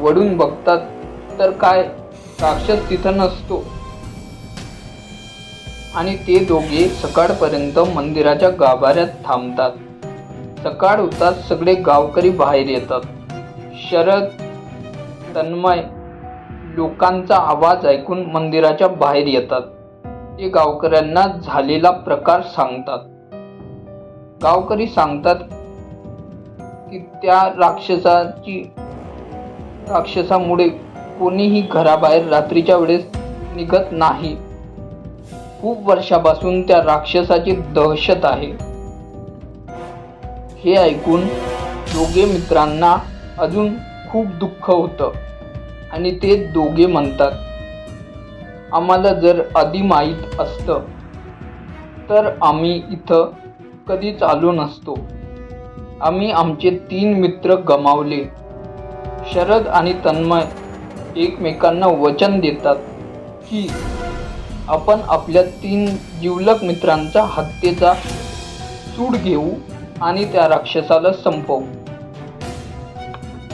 वळून बघतात तर काय राक्षस तिथं नसतो आणि ते दोघे सकाळपर्यंत मंदिराच्या गाभाऱ्यात थांबतात. सकाळ होताच सगळे गावकरी बाहेर येतात. शरद, तन्मय लोकांचा आवाज ऐकून मंदिराच्या बाहेर येतात. ते गावकऱ्यांना झालेला प्रकार सांगतात. गावकरी सांगतात की त्या राक्षसामुळे कोणीही घराबाहेर रात्रीच्या वेळेस निघत नाही. खूप वर्षापासून त्या राक्षसाची दहशत आहे. हे ऐकून दोघे मित्रांना अजून खूप दुःख होतं आणि ते दोघे म्हणतात, आम्हाला जर आधी माहीत असतं तर आम्ही इथं कधीच आलो नसतो. आम्ही आमचे 3 मित्र गमावले. शरद आणि तन्मय एकमेकांना वचन देतात की आपण आपल्या 3 जिवलग मित्रांचा हत्येचा सूड घेऊ आणि त्या राक्षसाला संपवू.